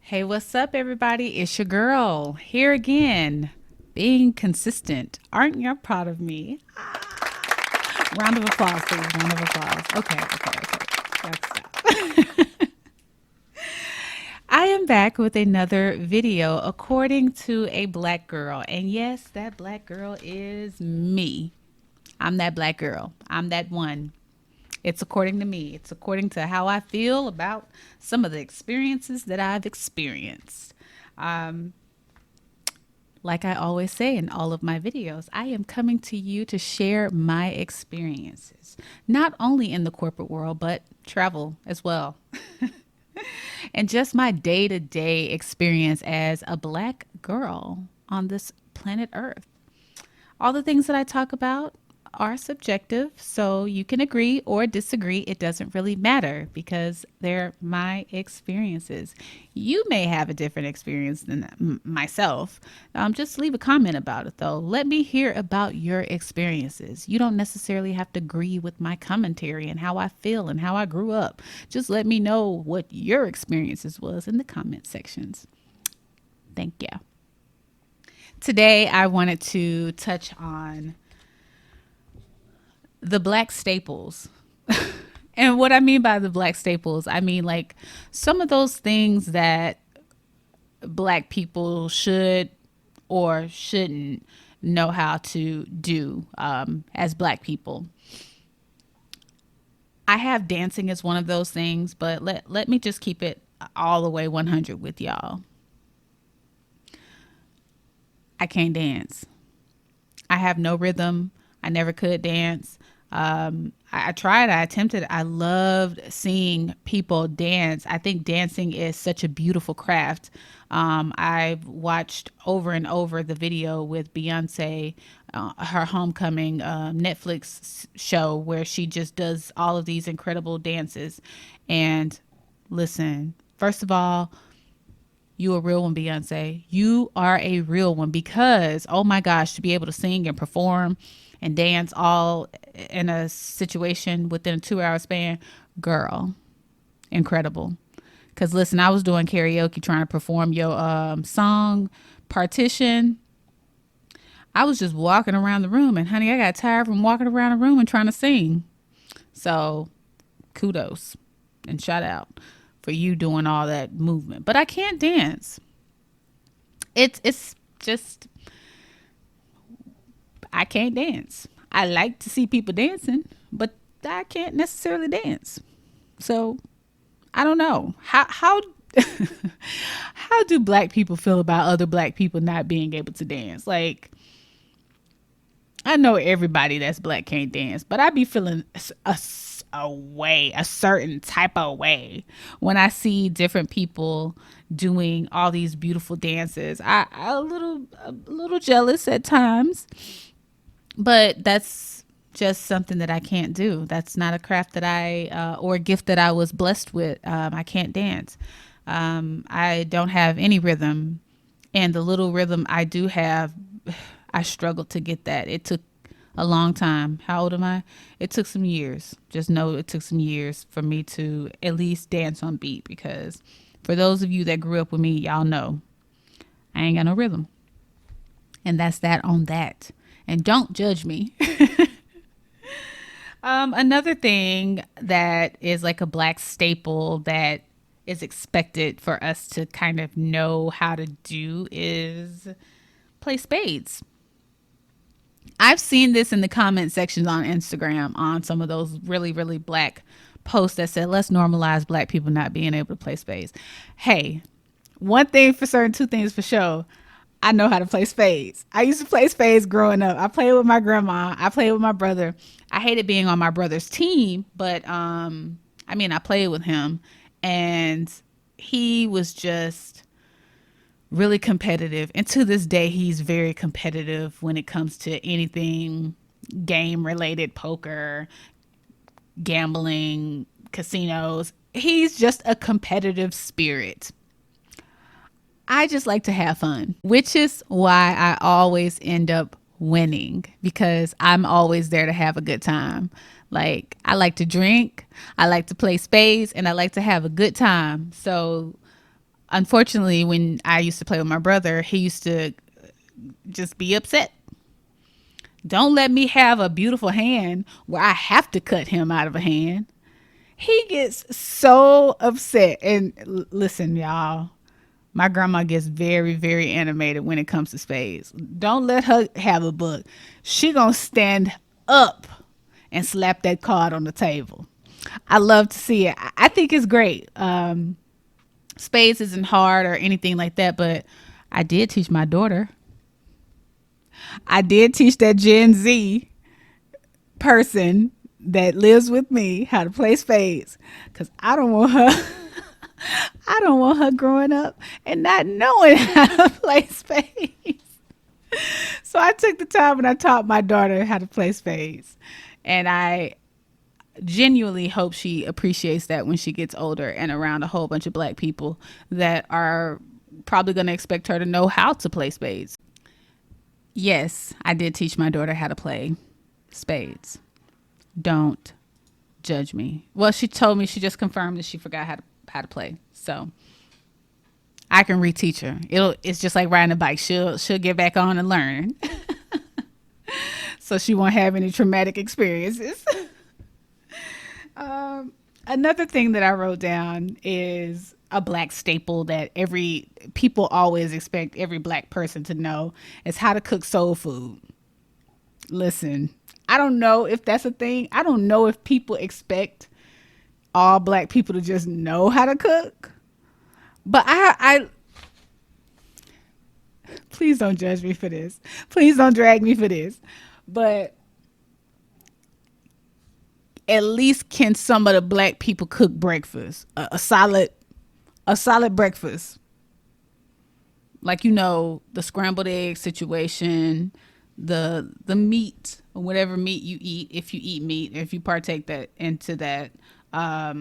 Hey, what's up, everybody? It's your girl here again, being consistent. Aren't you proud of me? Round of applause, please. Round of applause. Okay. That's stop. I am back with another video according to a black girl. And yes, that black girl is me. I'm that black girl. I'm that one. It's according to me. It's according to how I feel about some of the experiences that I've experienced. Um, Like I always say in all of my videos, I am coming to you to share my experiences, not only in the corporate world, but travel as well. And just my day to day experience as a black girl on this planet Earth. All the things that I talk about are subjective, so you can agree or disagree. It doesn't really matter because they're my experiences. You may have a different experience than myself. Just leave a comment about it, though. Let me hear about your experiences. You don't necessarily have to agree with my commentary and how I feel and how I grew up. Just let me know what your experiences was in the comment sections. Thank you. Today, I wanted to touch on the black staples. And what I mean by the black staples, I mean like some of those things that black people should or shouldn't know how to do as black people. I have dancing as one of those things, but let me just keep it all the way 100 with y'all. I can't dance. I have no rhythm. I never could dance. I tried, I attempted. I loved seeing people dance. I think dancing is such a beautiful craft. I've watched over and over the video with Beyonce, her homecoming Netflix show where she just does all of these incredible dances. And listen, first of all, you a real one, Beyonce. You are a real one because, oh my gosh, to be able to sing and perform and dance all in a situation within a 2 hour span, girl, incredible. Because listen, I was doing karaoke trying to perform your song Partition. I was just walking around the room, and honey, I got tired from walking around the room and trying to sing. So kudos and shout out for you doing all that movement. But I can't dance. It's just I can't dance. I like to see people dancing, but I can't necessarily dance. So I don't know how how do black people feel about other black people not being able to dance? Like I know everybody that's black can't dance, but I be feeling a way, a certain type of way when I see different people doing all these beautiful dances. I a little jealous at times, but that's just something that I can't do. That's not a craft that or a gift that I was blessed with. I can't dance. I don't have any rhythm, and the little rhythm I do have, I struggled to get that. It took a long time. How old am I? It took some years. Just know it took some years for me to at least dance on beat because for those of you that grew up with me, y'all know I ain't got no rhythm. And that's that on that. And don't judge me. Another thing that is like a black staple that is expected for us to kind of know how to do is play spades. I've seen this in the comment sections on Instagram on some of those really, really black posts that said, let's normalize black people not being able to play spades. Hey, one thing for certain, two things for sure. I know how to play spades. I used to play spades growing up. I played with my grandma. I played with my brother. I hated being on my brother's team, but I mean, I played with him and he was just really competitive. And to this day, he's very competitive when it comes to anything game related, poker, gambling, casinos. He's just a competitive spirit. I just like to have fun, which is why I always end up winning because I'm always there to have a good time. Like, I like to drink, I like to play spades, and I like to have a good time. So Unfortunately, when I used to play with my brother, he used to just be upset. Don't let me have a beautiful hand where I have to cut him out of a hand. He gets so upset. And listen, y'all, my grandma gets very, very animated when it comes to spades. Don't let her have a book. She gonna stand up and slap that card on the table. I love to see it. I think it's great. Spades isn't hard or anything like that, but I did teach my daughter. I did teach that Gen Z person that lives with me how to play spades because I don't want her. I don't want her growing up and not knowing how to play spades. So I took the time and I taught my daughter how to play spades, and I genuinely hope she appreciates that when she gets older and around a whole bunch of black people that are probably going to expect her to know how to play spades. Yes, I did teach my daughter how to play spades. Don't judge me. Well, she told me, she just confirmed that she forgot how to play. So I can reteach her. It's just like riding a bike. She'll get back on and learn. So she won't have any traumatic experiences. Another thing that I wrote down is a black staple that every people always expect every black person to know is how to cook soul food. Listen, I don't know if that's a thing. I don't know if people expect all black people to just know how to cook. But I please don't judge me for this. Please don't drag me for this. But at least can some of the black people cook breakfast? A solid breakfast. Like, the scrambled egg situation, the meat or whatever meat you eat, if you eat meat, if you partake that into that. I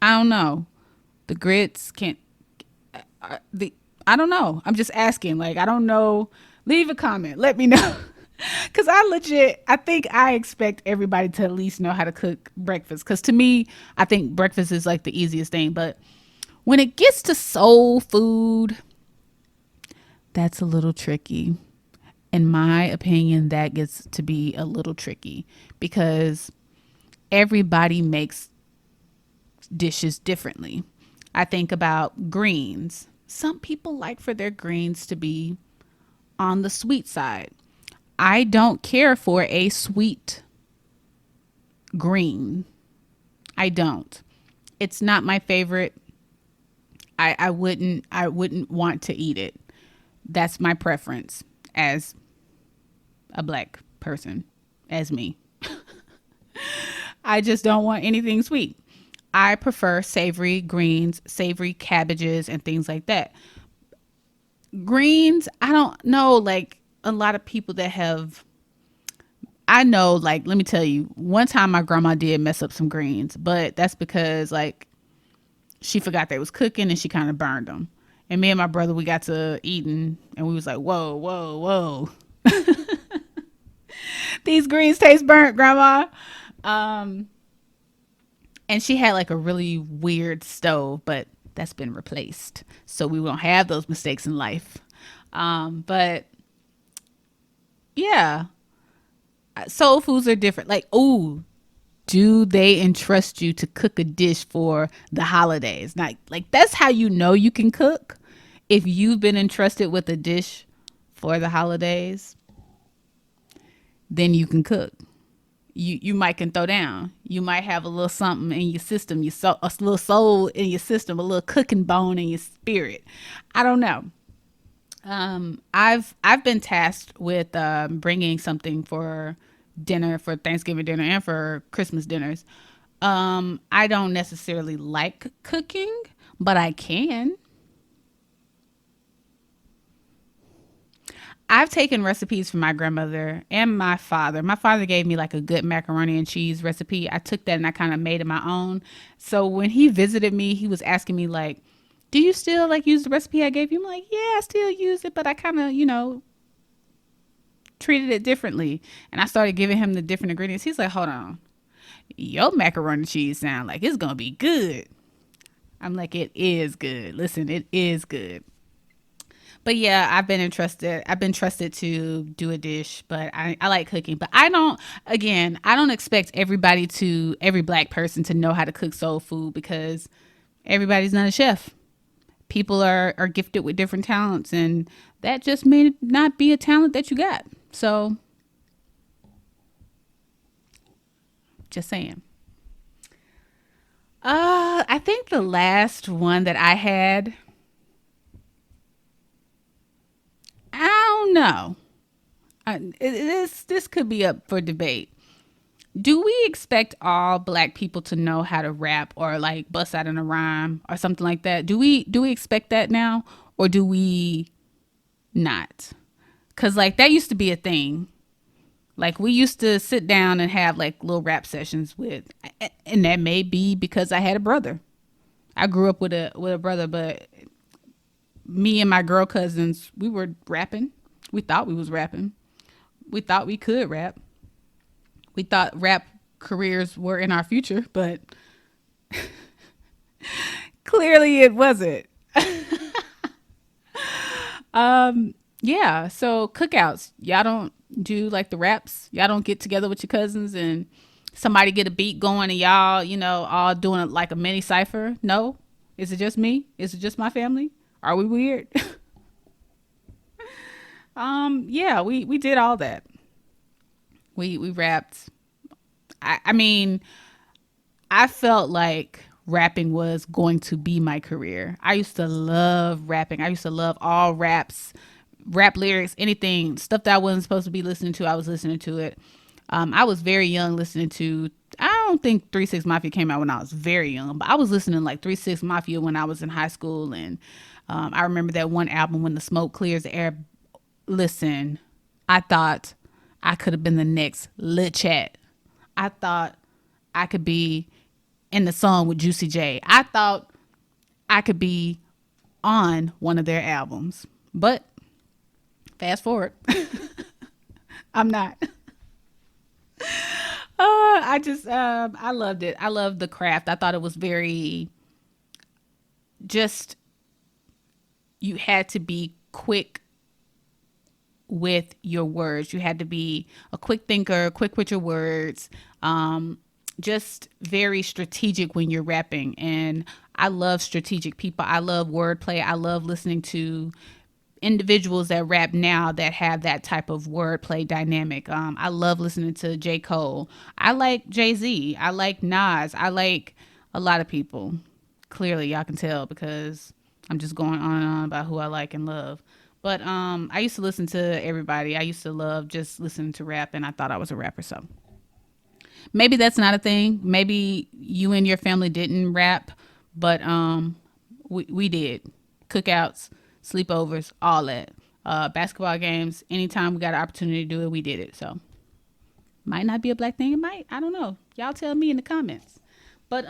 don't know. The grits can't. I don't know. I'm just asking. Like, I don't know. Leave a comment. Let me know. Because I think I expect everybody to at least know how to cook breakfast. Because to me, I think breakfast is like the easiest thing. But when it gets to soul food, that's a little tricky. In my opinion, that gets to be a little tricky because everybody makes dishes differently. I think about greens. Some people like for their greens to be on the sweet side. I don't care for a sweet green. I don't. It's not my favorite. I wouldn't want to eat it. That's my preference as a black person, as me. I just don't want anything sweet. I prefer savory greens, savory cabbages, and things like that. Greens, I don't know, like a lot of people that have, I know, like, let me tell you, one time my grandma did mess up some greens, but that's because, like, she forgot they was cooking and she kind of burned them. And me and my brother, we got to eating and we was like, whoa, whoa, whoa. These greens taste burnt, grandma. And she had like a really weird stove, but that's been replaced. So we won't have those mistakes in life. But yeah, soul foods are different. Like, ooh, do they entrust you to cook a dish for the holidays? Like that's how you know you can cook. If you've been entrusted with a dish for the holidays, then you can cook. You might can throw down. You might have a little something in your system, a little soul in your system, a little cooking bone in your spirit. I don't know. I've been tasked with bringing something for dinner, for Thanksgiving dinner and for Christmas dinners. I don't necessarily like cooking, but I can. I've taken recipes from my grandmother and my father. My father gave me like a good macaroni and cheese recipe. I took that and I kind of made it my own. So when he visited me, he was asking me like, do you still like use the recipe I gave you? I'm like, yeah, I still use it, but I kind of, treated it differently. And I started giving him the different ingredients. He's like, hold on, your macaroni and cheese sound like it's going to be good. I'm like, it is good. Listen, it is good. But yeah, I've been entrusted. I've been trusted to do a dish, but I like cooking. But I don't. Again, I don't expect every black person to know how to cook soul food because everybody's not a chef. People are gifted with different talents, and that just may not be a talent that you got. So, just saying. I think the last one that I had, I don't know. This could be up for debate. Do we expect all black people to know how to rap or like bust out in a rhyme or something like that? Do we expect that now, or do we not? Cause like that used to be a thing. Like we used to sit down and have like little rap sessions with, and that may be because I had a brother. I grew up with a brother, but me and my girl cousins, we were rapping. We thought we was rapping. We thought we could rap. We thought rap careers were in our future, but clearly it wasn't. Yeah, so cookouts. Y'all don't do like the raps. Y'all don't get together with your cousins and somebody get a beat going and y'all, all doing it like a mini cipher. No? Is it just me? Is it just my family? Are we weird? Yeah, we did all that. We rapped. I mean, I felt like rapping was going to be my career. I used to love rapping. I used to love all raps, rap lyrics, anything, stuff that I wasn't supposed to be listening to. I was listening to it. I was very young listening to. I don't think 3 6 Mafia came out when I was very young, but I was listening to like 3 6 Mafia when I was in high school, and I remember that one album when the smoke clears the air. Listen, I thought I could have been the next Lit Chat. I thought I could be in the song with Juicy J. I thought I could be on one of their albums. But fast forward, I'm not. I loved it. I loved the craft. I thought it was very just, you had to be quick with your words. You had to be a quick thinker, quick with your words. Just very strategic when you're rapping. And I love strategic people. I love wordplay. I love listening to individuals that rap now that have that type of wordplay dynamic. I love listening to J. Cole. I like Jay-Z. I like Nas. I like a lot of people. Clearly, y'all can tell because I'm just going on and on about who I like and love. But I used to listen to everybody. I used to love just listening to rap, and I thought I was a rapper. So maybe that's not a thing. Maybe you and your family didn't rap, but we did. Cookouts, sleepovers, all that. Basketball games. Anytime we got an opportunity to do it, we did it. So might not be a black thing. It might. I don't know. Y'all tell me in the comments. But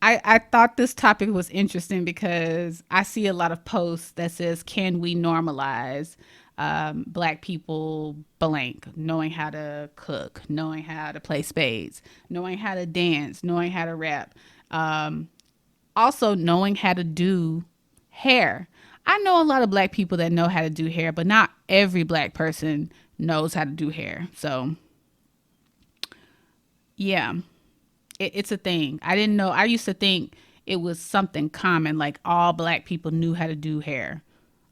I thought this topic was interesting because I see a lot of posts that says, "Can we normalize black people blank knowing how to cook, knowing how to play spades, knowing how to dance, knowing how to rap, also knowing how to do hair." I know a lot of black people that know how to do hair, but not every black person knows how to do hair. So yeah, it's a thing. I didn't know. I used to think it was something common, like all black people knew how to do hair.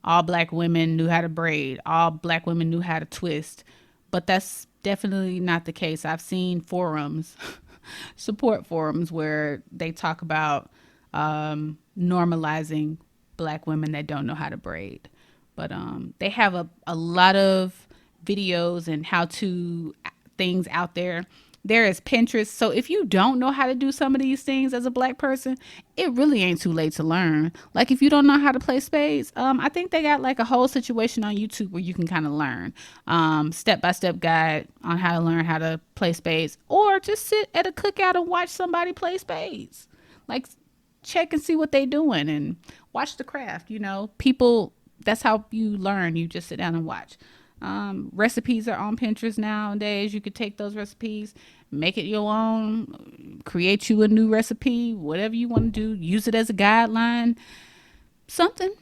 All black women knew how to braid. All black women knew how to twist. But that's definitely not the case. I've seen forums, support forums, where they talk about normalizing black women that don't know how to braid. But they have a lot of videos and how to things out there. There is Pinterest. So if you don't know how to do some of these things as a black person, it really ain't too late to learn. Like if you don't know how to play spades, I think they got like a whole situation on YouTube where you can kind of learn step by step guide on how to learn how to play spades, or just sit at a cookout and watch somebody play spades. Like check and see what they doing and watch the craft. People, that's how you learn. You just sit down and watch. Recipes are on Pinterest nowadays. You could take those recipes, make it your own, create you a new recipe, whatever you want to do. Use it as a guideline, something.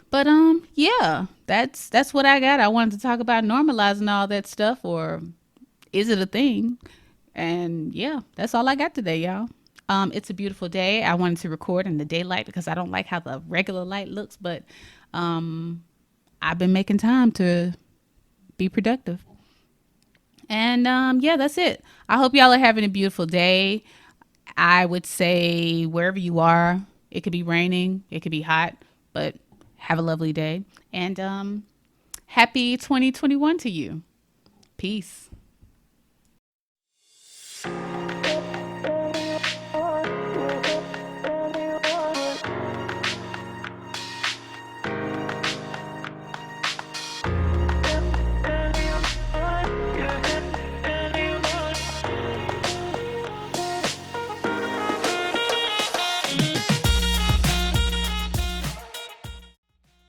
But yeah, that's what I got. I wanted to talk about normalizing all that stuff, or is it a thing? And yeah, that's all I got today, y'all. It's a beautiful day. I wanted to record in the daylight because I don't like how the regular light looks, but I've been making time to be productive. And yeah, that's it. I hope y'all are having a beautiful day. I would say wherever you are, it could be raining, it could be hot, but have a lovely day. And happy 2021 to you. Peace.